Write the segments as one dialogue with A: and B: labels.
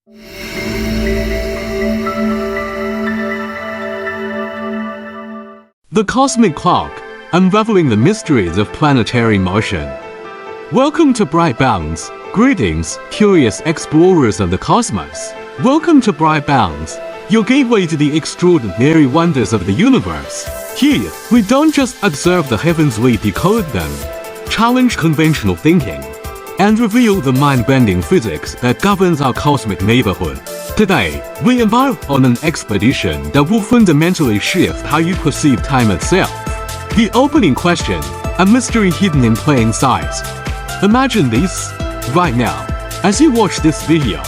A: The Cosmic Clock, unraveling the mysteries of planetary motion. Welcome to BrightBoundX. Greetings, curious explorers of the cosmos. Welcome to BrightBoundX, your gateway to the extraordinary wonders of the universe. Here, we don't just observe the heavens, we decode them, challenge conventional thinking, and reveal the mind-bending physics that governs our cosmic neighborhood. Today, we embark on an expedition that will fundamentally shift how you perceive time itself. The opening question, a mystery hidden in plain sight. Imagine this, right now, as you watch this video,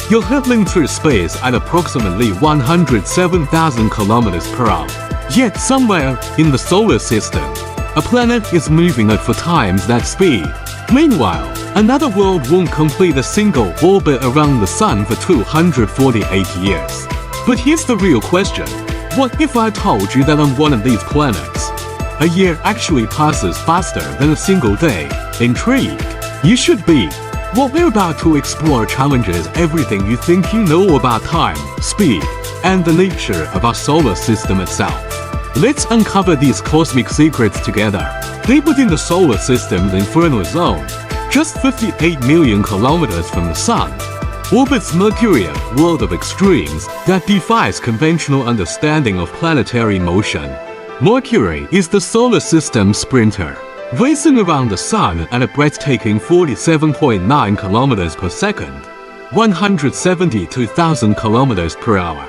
A: you're hurtling through space at approximately 107,000 kilometers per hour. Yet somewhere in the solar system, a planet is moving at 4 times that speed. Meanwhile, another world won't complete a single orbit around the Sun for 248 years. But here's the real question. What if I told you that on one of these planets, a year actually passes faster than a single day? Intrigued? You should be. What we're about to explore challenges everything you think you know about time, speed, and the nature of our solar system itself. Let's uncover these cosmic secrets together. Deep within the solar system's infernal zone, just 58 million kilometers from the Sun, orbits Mercury, a world of extremes that defies conventional understanding of planetary motion. Mercury is the solar system's sprinter, racing around the Sun at a breathtaking 47.9 kilometers per second, 172,000 kilometers per hour.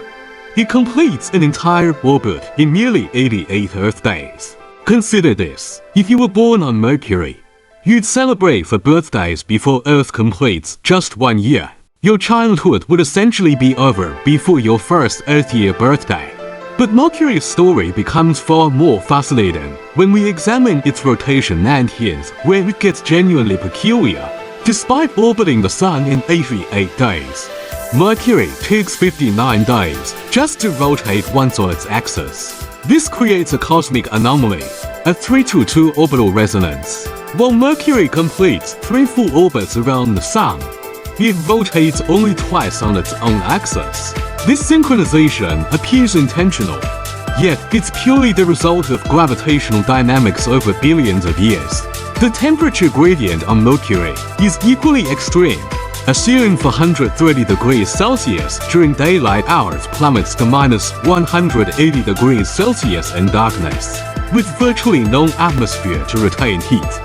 A: It completes an entire orbit in merely 88 Earth days. Consider this: if you were born on Mercury, you'd celebrate for birthdays before Earth completes just 1 year. Your childhood would essentially be over before your first Earth year birthday. But Mercury's story becomes far more fascinating when we examine its rotation, and here's where it gets genuinely peculiar. Despite orbiting the Sun in 88 days, Mercury takes 59 days just to rotate once on its axis. This creates a cosmic anomaly, a 3-to-2 orbital resonance. While Mercury completes 3 full orbits around the Sun, it rotates only twice on its own axis. This synchronization appears intentional, yet it's purely the result of gravitational dynamics over billions of years. The temperature gradient on Mercury is equally extreme. A ceiling for 130 degrees Celsius during daylight hours plummets to minus 180 degrees Celsius in darkness, with virtually no atmosphere to retain heat.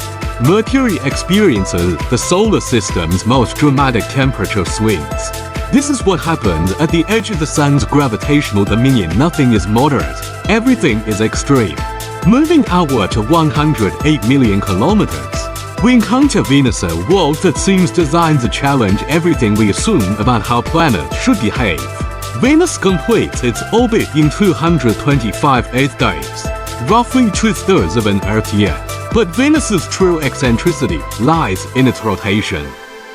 A: Mercury experiences the solar system's most dramatic temperature swings. This is what happens at the edge of the Sun's gravitational dominion. Nothing is moderate, everything is extreme. Moving outward to 108 million kilometers, we encounter Venus, a world that seems designed to challenge everything we assume about how planets should behave. Venus completes its orbit in 225 Earth days, roughly 2/3 of an Earth year. But Venus's true eccentricity lies in its rotation.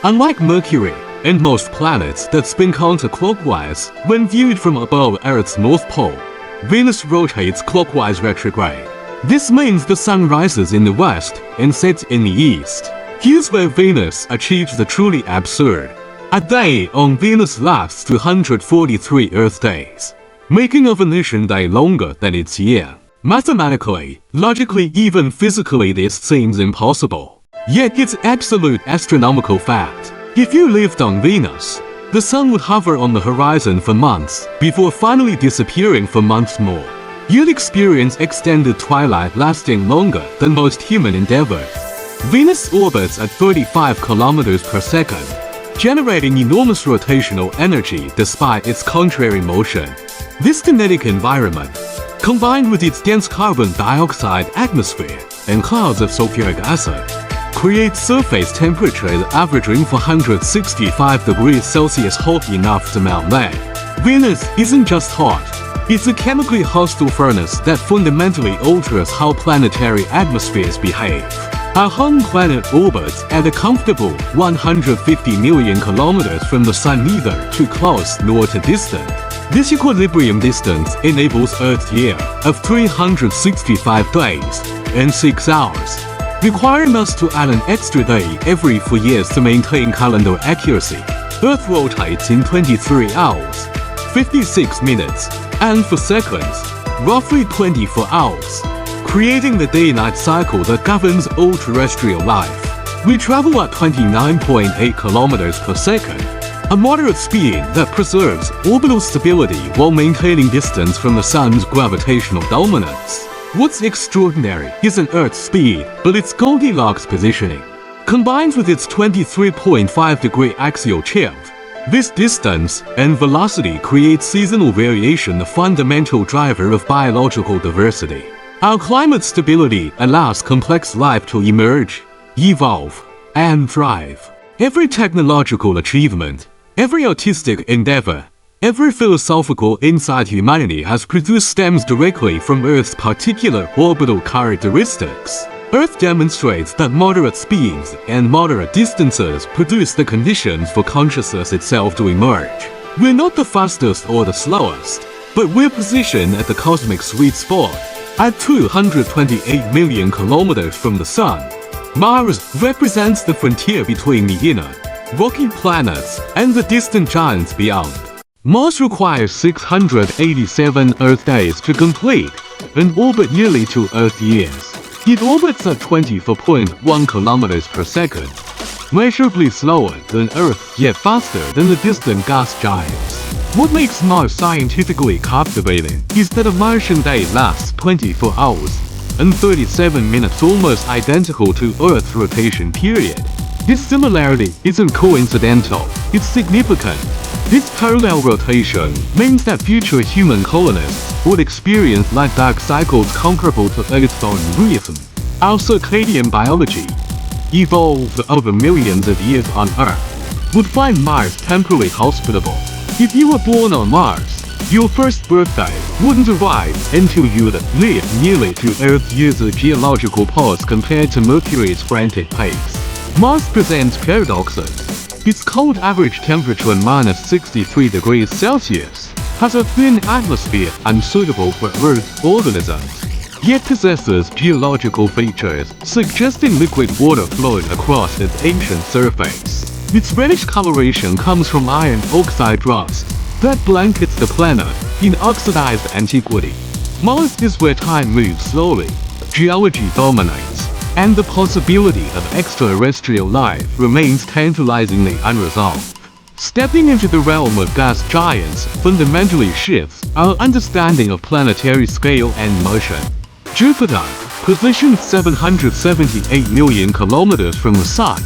A: Unlike Mercury and most planets that spin counterclockwise when viewed from above Earth's North Pole, Venus rotates clockwise retrograde. This means the Sun rises in the west and sets in the east. Here's where Venus achieves the truly absurd. A day on Venus lasts 243 Earth days, making a Venetian day longer than its year. Mathematically, logically, even physically, this seems impossible. Yet it's absolute astronomical fact. If you lived on Venus, the Sun would hover on the horizon for months before finally disappearing for months more. You'd experience extended twilight lasting longer than most human endeavors. Venus orbits at 35 kilometers per second, generating enormous rotational energy despite its contrary motion. This kinetic environment, combined with its dense carbon dioxide atmosphere and clouds of sulfuric acid, creates surface temperatures averaging 465 degrees Celsius, hot enough to melt lead. Venus isn't just hot. It's a chemically hostile furnace that fundamentally alters how planetary atmospheres behave. Our home planet orbits at a comfortable 150 million kilometers from the Sun, neither too close nor too distant. This equilibrium distance enables Earth's year of 365 days and 6 hours, requiring us to add an extra day every 4 years to maintain calendar accuracy. Earth rotates in 23 hours, 56 minutes, and 4 seconds, roughly 24 hours, creating the day-night cycle that governs all terrestrial life. We travel at 29.8 kilometers per second, a moderate speed that preserves orbital stability while maintaining distance from the Sun's gravitational dominance. What's extraordinary isn't Earth's speed, but its Goldilocks positioning. Combined with its 23.5-degree axial tilt, this distance and velocity creates seasonal variation, the fundamental driver of biological diversity. Our climate stability allows complex life to emerge, evolve, and thrive. Every technological achievement, every artistic endeavor, every philosophical insight humanity has produced stems directly from Earth's particular orbital characteristics. Earth demonstrates that moderate speeds and moderate distances produce the conditions for consciousness itself to emerge. We're not the fastest or the slowest, but we're positioned at the cosmic sweet spot, at 228 million kilometers from the Sun. Mars represents the frontier between the inner, rocky planets and the distant giants beyond. Mars requires 687 Earth days to complete, and orbit nearly 2 Earth years. It orbits at 24.1 kilometers per second, measurably slower than Earth, yet faster than the distant gas giants. What makes Mars scientifically captivating is that a Martian day lasts 24 hours and 37 minutes, almost identical to Earth's rotation period. This similarity isn't coincidental, it's significant. This parallel rotation means that future human colonists would experience life-dark cycles comparable to Earth's own rhythm. Our circadian biology, evolved over millions of years on Earth, would find Mars temporarily hospitable. If you were born on Mars, your first birthday wouldn't arrive until you'd lived nearly 2 Earth years, a geological pause compared to Mercury's frantic pace. Mars presents paradoxes. Its cold average temperature -63 degrees Celsius has a thin atmosphere unsuitable for Earth organisms, yet possesses geological features suggesting liquid water flowing across its ancient surface. Its reddish coloration comes from iron oxide rust that blankets the planet in oxidized antiquity. Mars is where time moves slowly, geology dominates, and the possibility of extraterrestrial life remains tantalizingly unresolved. Stepping into the realm of gas giants fundamentally shifts our understanding of planetary scale and motion. Jupiter, positioned 778 million kilometers from the Sun,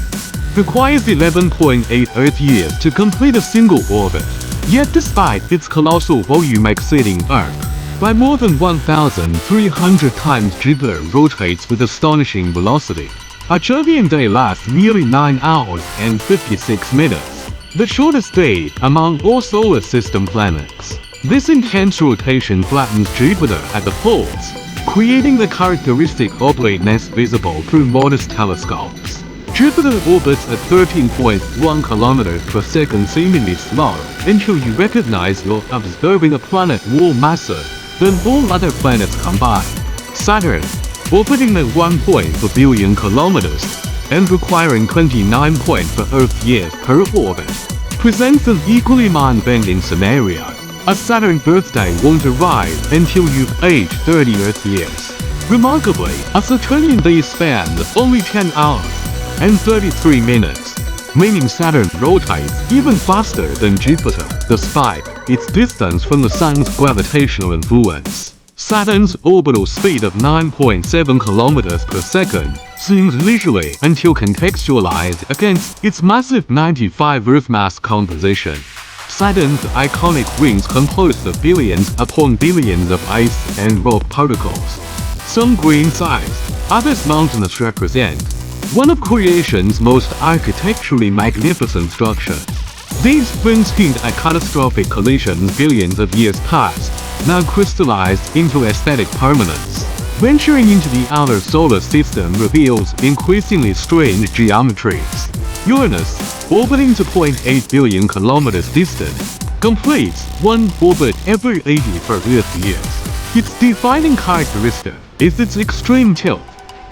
A: requires 11.8 Earth years to complete a single orbit. Yet despite its colossal volume exceeding Earth by more than 1,300 times, Jupiter rotates with astonishing velocity. A Jovian day lasts nearly 9 hours and 56 minutes, the shortest day among all solar system planets. This intense rotation flattens Jupiter at the poles, creating the characteristic oblateness visible through modest telescopes. Jupiter orbits at 13.1 kilometers per second, seemingly slow, until you recognize you're observing a planet more massive than all other planets combined. Saturn, orbiting at 1.4 billion kilometers and requiring 29.4 Earth years per orbit, presents an equally mind-bending scenario. A Saturn birthday won't arrive until you've aged 30 Earth years. Remarkably, a Saturnian day spans only 10 hours and 33 minutes, meaning Saturn rotates even faster than Jupiter, despite its distance from the Sun's gravitational influence. Saturn's orbital speed of 9.7 kilometers per second seems leisurely until contextualized against its massive 95 Earth mass composition. Saturn's iconic rings composed of billions upon billions of ice and rock particles, some grain-sized, others mountainous, represent one of creation's most architecturally magnificent structures. These twins hint at catastrophic collisions billions of years past, now crystallized into aesthetic permanence. Venturing into the outer solar system reveals increasingly strange geometries. Uranus, orbiting to 0.8 billion kilometers distant, completes one orbit every 84 Earth years. Its defining characteristic is its extreme tilt.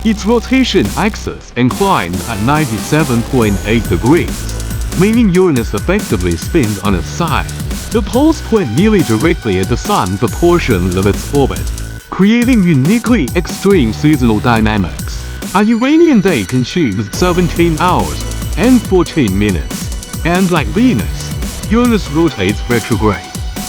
A: Its rotation axis inclines at 97.8 degrees, meaning Uranus effectively spins on its side. The poles point nearly directly at the Sun for portions of its orbit, creating uniquely extreme seasonal dynamics. A Uranian day consumes 17 hours and 14 minutes, and like Venus, Uranus rotates retrograde.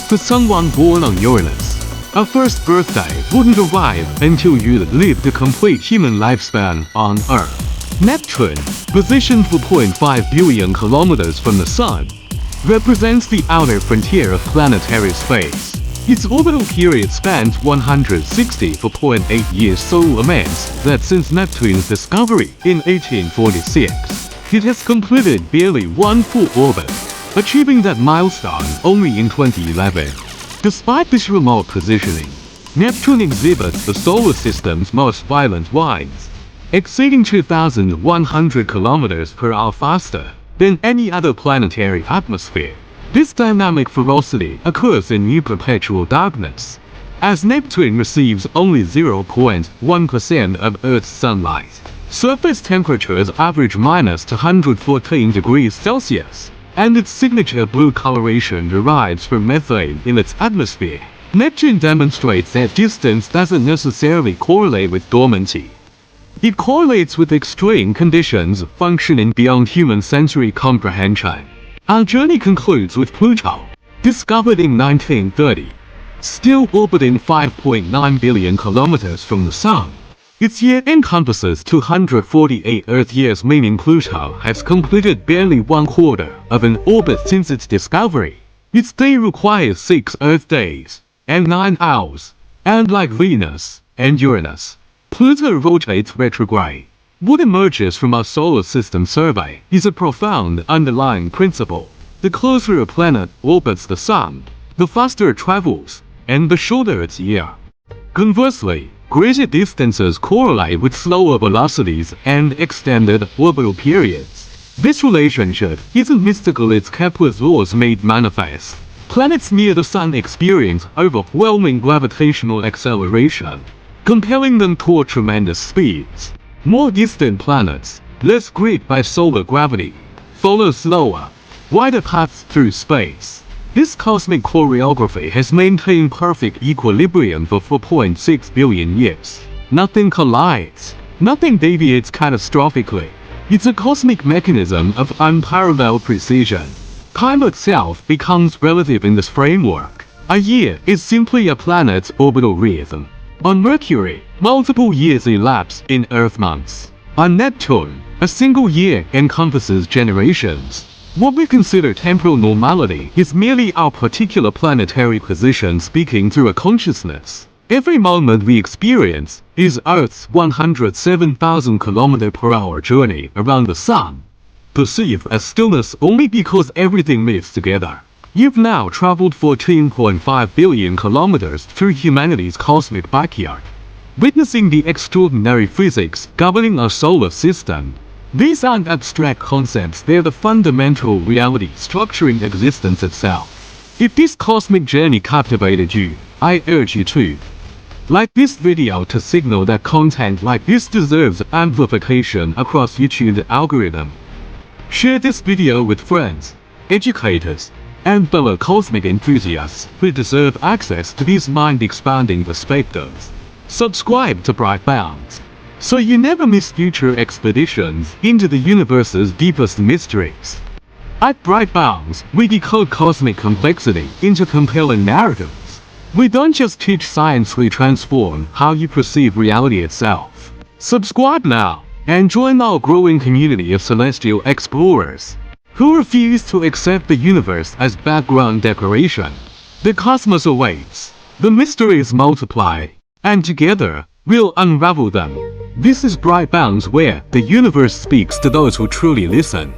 A: For someone born on Uranus, a first birthday wouldn't arrive until you'd lived a complete human lifespan on Earth. Neptune, positioned 4.5 billion kilometers from the Sun, represents the outer frontier of planetary space. Its orbital period spans 164.8 years, so immense that since Neptune's discovery in 1846, it has completed barely one full orbit, achieving that milestone only in 2011. Despite this remote positioning, Neptune exhibits the solar system's most violent winds, exceeding 2,100 kilometers per hour faster than any other planetary atmosphere. This dynamic ferocity occurs in near perpetual darkness, as Neptune receives only 0.1% of Earth's sunlight. Surface temperatures average minus 214 degrees Celsius, and its signature blue coloration derives from methane in its atmosphere. Neptune demonstrates that distance doesn't necessarily correlate with dormancy. It correlates with extreme conditions functioning beyond human sensory comprehension. Our journey concludes with Pluto, discovered in 1930, still orbiting 5.9 billion kilometers from the Sun. Its year encompasses 248 Earth years, meaning Pluto has completed barely 1/4 of an orbit since its discovery. Its day requires 6 Earth days and 9 hours, and like Venus and Uranus, Pluto rotates retrograde. What emerges from our solar system survey is a profound underlying principle. The closer a planet orbits the Sun, the faster it travels, and the shorter its year. Conversely, greater distances correlate with slower velocities and extended orbital periods. This relationship isn't mystical, it's Kepler's laws made manifest. Planets near the Sun experience overwhelming gravitational acceleration, compelling them toward tremendous speeds. More distant planets, less gripped by solar gravity, follow slower, wider paths through space. This cosmic choreography has maintained perfect equilibrium for 4.6 billion years. Nothing collides, nothing deviates catastrophically. It's a cosmic mechanism of unparalleled precision. Time itself becomes relative in this framework. A year is simply a planet's orbital rhythm. On Mercury, multiple years elapse in Earth months. On Neptune, a single year encompasses generations. What we consider temporal normality is merely our particular planetary position speaking through a consciousness. Every moment we experience is Earth's 107,000 km/h journey around the Sun, perceived as stillness only because everything moves together. You've now traveled 14.5 billion kilometers through humanity's cosmic backyard, witnessing the extraordinary physics governing our solar system. These aren't abstract concepts, they're the fundamental reality structuring existence itself. If this cosmic journey captivated you, I urge you to like this video to signal that content like this deserves amplification across YouTube's algorithm. Share this video with friends, educators, and fellow cosmic enthusiasts who deserve access to these mind-expanding perspectives. Subscribe to BrightBoundX, so you never miss future expeditions into the universe's deepest mysteries. At BrightBoundX, we decode cosmic complexity into compelling narratives. We don't just teach science, we transform how you perceive reality itself. Subscribe now and join our growing community of celestial explorers who refuse to accept the universe as background decoration. The cosmos awaits, the mysteries multiply, and together, we'll unravel them. This is BrightBoundX, where the universe speaks to those who truly listen.